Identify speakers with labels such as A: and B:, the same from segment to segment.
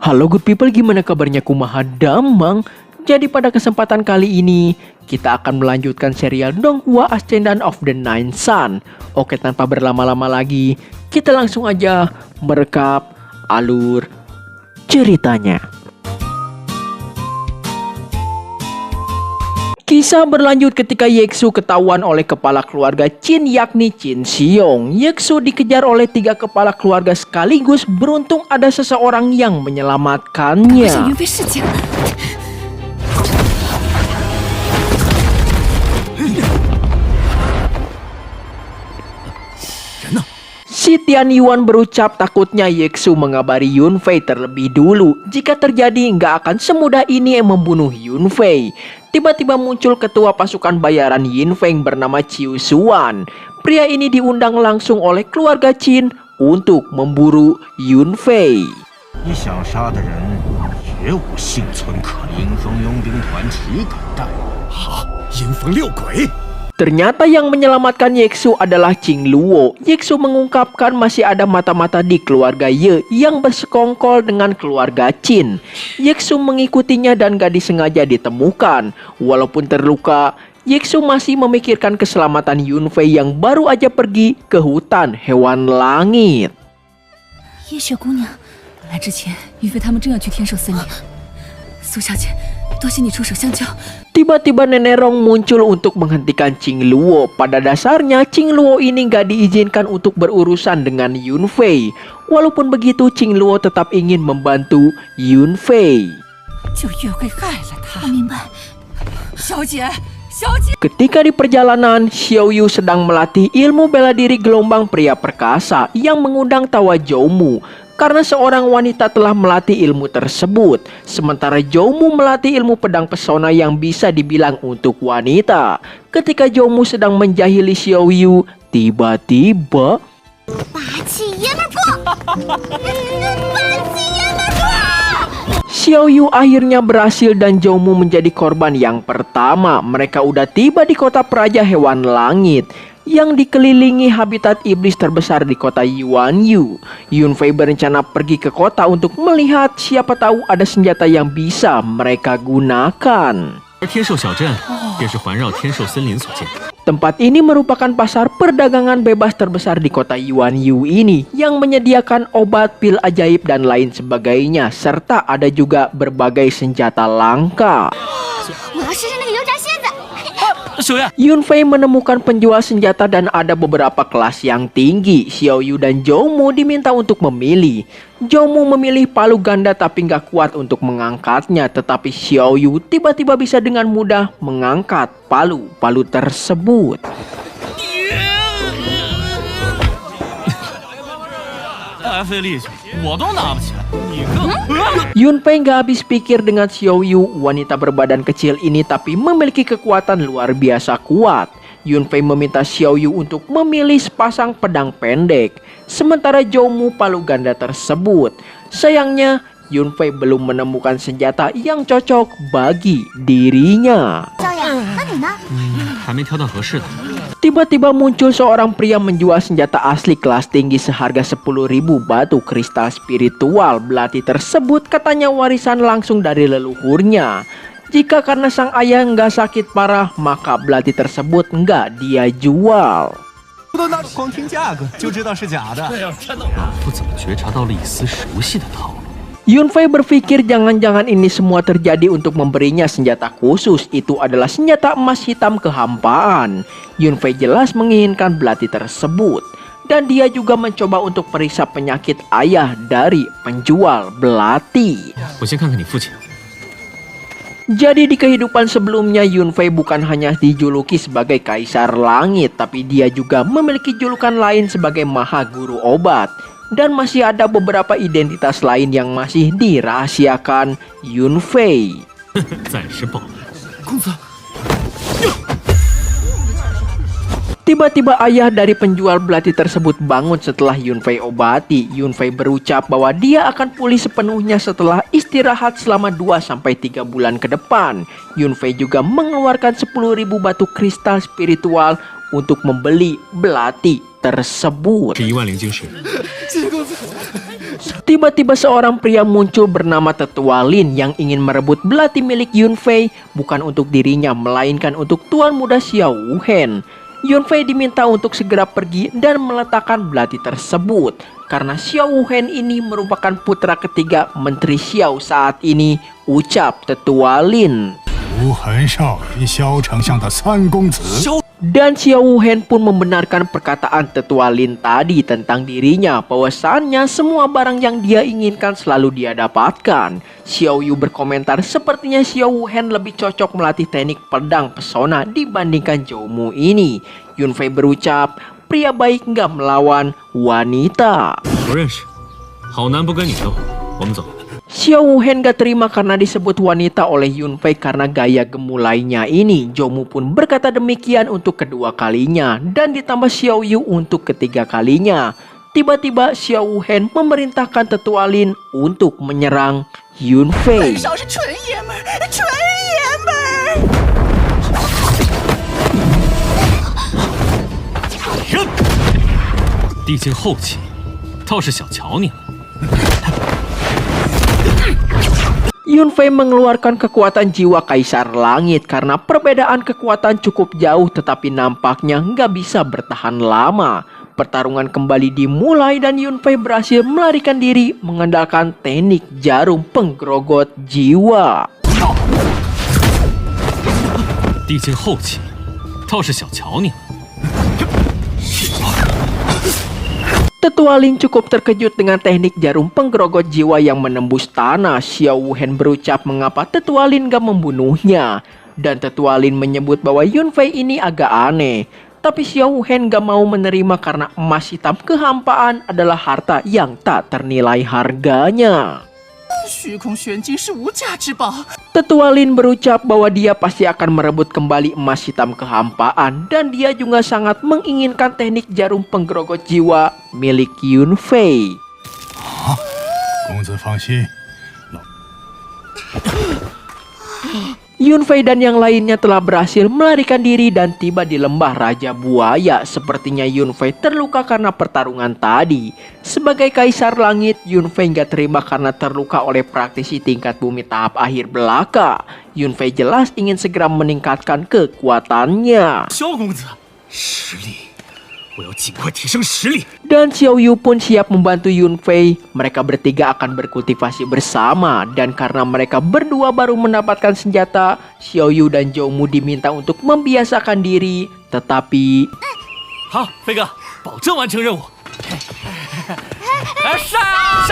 A: Halo good people, gimana kabarnya? Kumaha damang. Jadi pada kesempatan kali ini kita akan melanjutkan serial Donghua Ascendant of the Nine Sun. Oke, tanpa berlama-lama lagi, kita langsung aja merekap alur ceritanya. Kisah berlanjut ketika Yeksu ketahuan oleh kepala keluarga Qin yakni Qin Xiong. Yeksu dikejar oleh 3 kepala keluarga sekaligus, beruntung ada seseorang yang menyelamatkannya. Si Tian Yuan berucap takutnya Yeksu mengabari Yunfei terlebih dulu. Jika terjadi, nggak akan semudah ini yang membunuh Yunfei. Tiba-tiba muncul ketua pasukan bayaran Yinfeng bernama Qiu Xuan. Pria ini diundang langsung oleh keluarga Qin untuk memburu Yunfei. Ternyata yang menyelamatkan Yeksu adalah Qing Luo. Yeksu mengungkapkan masih ada mata-mata di keluarga Ye yang bersekongkol dengan keluarga Qin. Yeksu mengikutinya dan gak disengaja ditemukan. Walaupun terluka, Yeksu masih memikirkan keselamatan Yunfei yang baru aja pergi ke hutan hewan langit. Tiba-tiba Nenek Rong muncul untuk menghentikan Qing Luo. Pada dasarnya Qing Luo ini gak diizinkan untuk berurusan dengan Yunfei. Walaupun begitu, Qing Luo tetap ingin membantu Yunfei. Ketika di perjalanan, Xiao Yu sedang melatih ilmu bela diri gelombang pria perkasa yang mengundang tawa Zhoumu. Karena seorang wanita telah melatih ilmu tersebut. Sementara Zhoumu melatih ilmu pedang pesona yang bisa dibilang untuk wanita. Ketika Zhoumu sedang menjahili Xiao Yu, tiba-tiba Xiao Yu akhirnya berhasil dan Zhoumu menjadi korban yang pertama. Mereka udah tiba di kota Praja Hewan Langit yang dikelilingi habitat iblis terbesar di kota Yuanyu. Yunfei berencana pergi ke kota untuk melihat, siapa tahu ada senjata yang bisa mereka gunakan. Tempat ini merupakan pasar perdagangan bebas terbesar di kota Yuanyu ini yang menyediakan obat, pil ajaib dan lain sebagainya, serta ada juga berbagai senjata langka. Yunfei menemukan penjual senjata dan ada beberapa kelas yang tinggi. Xiao Yu dan Zhoumu diminta untuk memilih. Zhoumu memilih palu ganda tapi nggak kuat untuk mengangkatnya. Tetapi Xiao Yu tiba-tiba bisa dengan mudah mengangkat palu tersebut. Yunfei gak habis pikir dengan Xiao Yu. Wanita berbadan kecil ini tapi memiliki kekuatan luar biasa kuat. Yunfei meminta Xiao Yu untuk memilih sepasang pedang pendek, sementara Zhoumu palu ganda tersebut. Sayangnya Yunfei belum menemukan senjata yang cocok bagi dirinya. Tiba-tiba muncul seorang pria menjual senjata asli kelas tinggi seharga 10.000 batu kristal spiritual. Belati tersebut katanya warisan langsung dari leluhurnya. Jika karena sang ayah nggak sakit parah, maka belati tersebut nggak dia jual. Yunfei berpikir jangan-jangan ini semua terjadi untuk memberinya senjata khusus. Itu adalah senjata emas hitam kehampaan. Yunfei jelas menginginkan belati tersebut. Dan dia juga mencoba untuk periksa penyakit ayah dari penjual belati. Jadi di kehidupan sebelumnya Yunfei bukan hanya dijuluki sebagai Kaisar Langit, tapi dia juga memiliki julukan lain sebagai Maha Guru Obat. Dan masih ada beberapa identitas lain yang masih dirahasiakan Yunfei. Tiba-tiba ayah dari penjual belati tersebut bangun setelah Yunfei obati. Yunfei berucap bahwa dia akan pulih sepenuhnya setelah istirahat selama 2-3 bulan ke depan. Yunfei juga mengeluarkan 10.000 batu kristal spiritual untuk membeli belati
B: 10000
A: tersebut.
B: 晶石。
A: Tiba-tiba seorang pria muncul bernama Tetua Lin yang ingin merebut belati milik Yunfei bukan untuk dirinya melainkan untuk tuan muda Xiao Wuhen. Yunfei diminta untuk segera pergi dan meletakkan belati tersebut karena Xiao Wuhen ini merupakan putra ketiga Menteri Xiao saat ini, ucap Tetua Lin.
C: 无痕少林萧丞相的三公子。
A: Dan Xiao Wuhen pun membenarkan perkataan Tetua Lin tadi tentang dirinya bahwasannya semua barang yang dia inginkan selalu dia dapatkan. Xiao Yu berkomentar sepertinya Xiao Wuhen lebih cocok melatih teknik pedang pesona dibandingkan Zhou ini. Yunfei berucap, pria baik nggak melawan wanita.
B: 不认识，好男不跟你斗，我们走。
A: Xiao Wuhen gak terima karena disebut wanita oleh Yunfei karena gaya gemulainya ini. Zhou pun berkata demikian untuk kedua kalinya dan ditambah Xiao Yu untuk ketiga kalinya. Tiba-tiba Xiao Wuhen memerintahkan Tetua Lin untuk menyerang Yunfei.
D: 少是纯爷们儿，纯爷们儿。
B: 地境后期，倒是小瞧你了。
A: Yunfei mengeluarkan kekuatan jiwa Kaisar Langit karena perbedaan kekuatan cukup jauh tetapi nampaknya nggak bisa bertahan lama. Pertarungan kembali dimulai dan Yunfei berhasil melarikan diri mengandalkan teknik jarum penggerogot jiwa.
B: 地境后期，倒是小瞧你了。
A: Tetua Lin cukup terkejut dengan teknik jarum penggerogot jiwa yang menembus tanah. Xiao Wuhen berucap mengapa Tetua Lin gak membunuhnya. Dan Tetua Lin menyebut bahwa Yunfei ini agak aneh. Tapi Xiao Wuhen gak mau menerima karena emas hitam kehampaan adalah harta yang tak ternilai harganya.
D: 虚空玄金是无价之宝，
A: Tetua Lin berucap bahwa dia pasti akan merebut kembali emas hitam kehampaan dan dia juga sangat menginginkan teknik jarum penggerogot jiwa milik Yunfei.
C: 公子放心，
A: Yunfei dan yang lainnya telah berhasil melarikan diri dan tiba di lembah Raja Buaya. Sepertinya Yunfei terluka karena pertarungan tadi. Sebagai Kaisar Langit, Yunfei nggak terima karena terluka oleh praktisi tingkat bumi tahap akhir belaka. Yunfei jelas ingin segera meningkatkan kekuatannya.
B: 萧公子，实力，我要尽快提升实力。
A: Dan Xiao Yu pun siap membantu Yunfei. Mereka bertiga akan berkultivasi bersama. Dan karena mereka berdua baru mendapatkan senjata, Xiao Yu dan Zhou diminta untuk membiasakan diri. Tetapi
B: 好，飞哥，保证完成任务。杀！杀！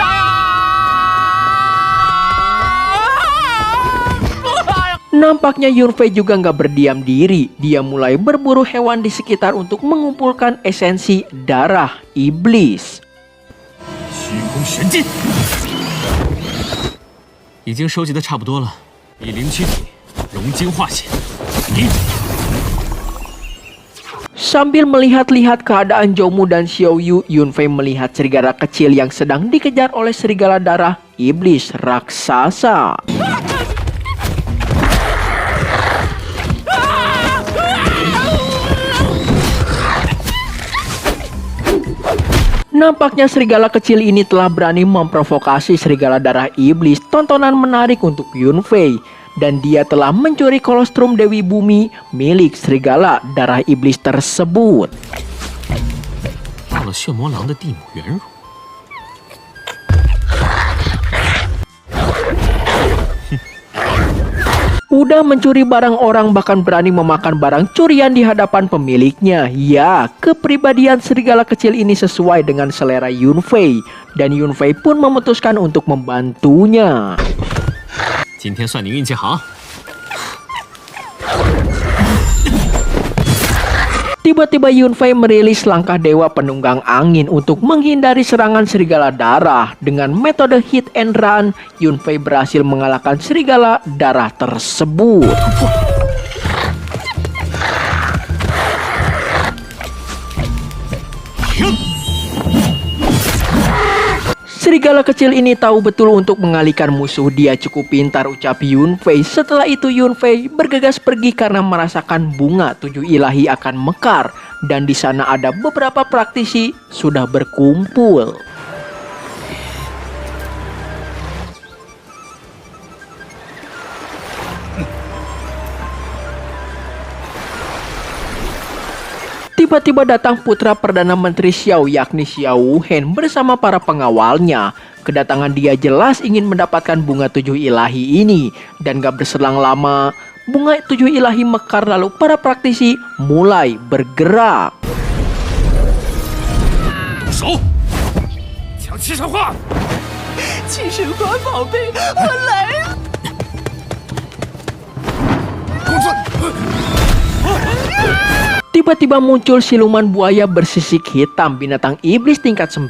A: nampaknya Yunfei juga nggak berdiam diri. Dia mulai berburu hewan di sekitar untuk mengumpulkan esensi darah iblis.
B: 虚空玄金已经收集的差不多了，以灵躯体融精化血。你
A: Sambil melihat-lihat keadaan Zhou dan Xiao Yu, Yunfei melihat serigala kecil yang sedang dikejar oleh serigala darah iblis raksasa. Nampaknya serigala kecil ini telah berani memprovokasi serigala darah iblis. Tontonan menarik untuk Yunfei. Dan dia telah mencuri kolostrum Dewi Bumi milik serigala darah iblis tersebut.
B: 到了血魔狼的地母原乳。
A: Udah mencuri barang orang bahkan berani memakan barang curian di hadapan pemiliknya. Ya, kepribadian serigala kecil ini sesuai dengan selera Yunfei. Dan Yunfei pun memutuskan untuk membantunya.
B: 今天算你运气好。
A: Tiba-tiba Yunfei merilis langkah Dewa Penunggang Angin untuk menghindari serangan serigala darah. Dengan metode hit and run, Yunfei berhasil mengalahkan serigala darah tersebut. Serigala kecil ini tahu betul untuk mengalihkan musuh. Dia cukup pintar, ucap Yunfei. Setelah itu Yunfei bergegas pergi karena merasakan bunga 7 ilahi akan mekar. Dan di sana ada beberapa praktisi sudah berkumpul. Tiba-tiba datang putra Perdana Menteri Xiao yakni Xiao Hen bersama para pengawalnya. Kedatangan dia jelas ingin mendapatkan bunga 7 ilahi ini. Dan gak berselang lama, bunga 7 ilahi mekar lalu para praktisi mulai bergerak.
B: 手，抢七神花！
D: 七神花宝贝，我来了！
A: Tiba-tiba muncul siluman buaya bersisik hitam binatang iblis tingkat 9.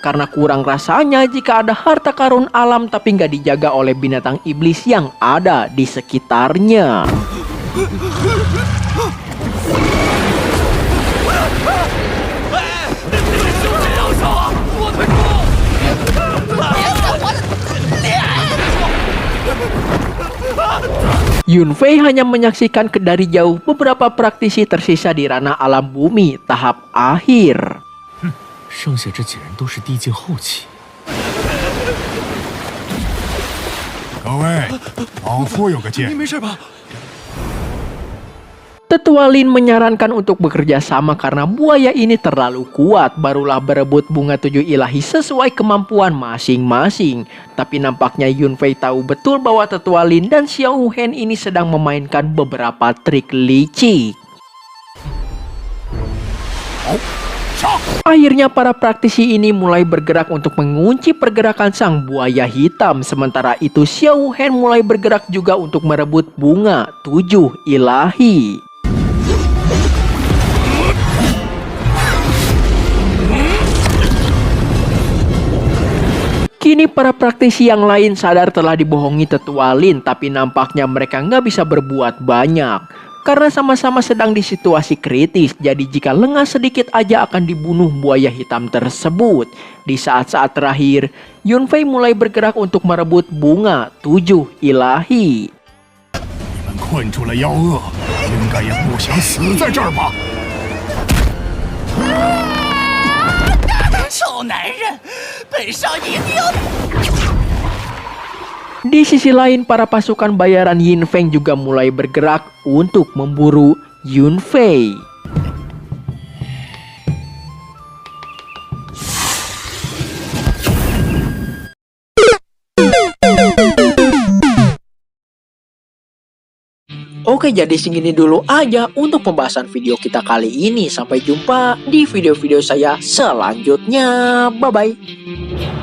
A: Karena kurang rasanya jika ada harta karun alam tapi nggak dijaga oleh binatang iblis yang ada di sekitarnya. Yunfei hanya menyaksikan dari jauh beberapa praktisi tersisa di ranah alam bumi tahap akhir.
B: 剩下这几人都是地境后期。
C: 各位，老夫有个建议，
B: 没事吧？
A: Tetua Lin menyarankan untuk bekerja sama karena buaya ini terlalu kuat. Barulah berebut bunga 7 ilahi sesuai kemampuan masing-masing. Tapi nampaknya Yunfei tahu betul bahwa Tetua Lin dan Xiao Hen ini sedang memainkan beberapa trik licik. Akhirnya para praktisi ini mulai bergerak untuk mengunci pergerakan sang buaya hitam. Sementara itu Xiao Hen mulai bergerak juga untuk merebut bunga 7 ilahi. Kini para praktisi yang lain sadar telah dibohongi Tetua Lin, tapi nampaknya mereka nggak bisa berbuat banyak. Karena sama-sama sedang di situasi kritis, jadi jika lengah sedikit aja akan dibunuh buaya hitam tersebut. Di saat-saat terakhir, Yunfei mulai bergerak untuk merebut bunga 7 ilahi.
C: 你们困住了妖恶，应该也不想死在这儿吧？
D: 臭男人，本少一定要！
A: Di sisi lain, para pasukan bayaran Yin Feng juga mulai bergerak untuk memburu Yunfei. Oke, jadi segini dulu aja untuk pembahasan video kita kali ini. Sampai jumpa di video-video saya selanjutnya. Bye-bye.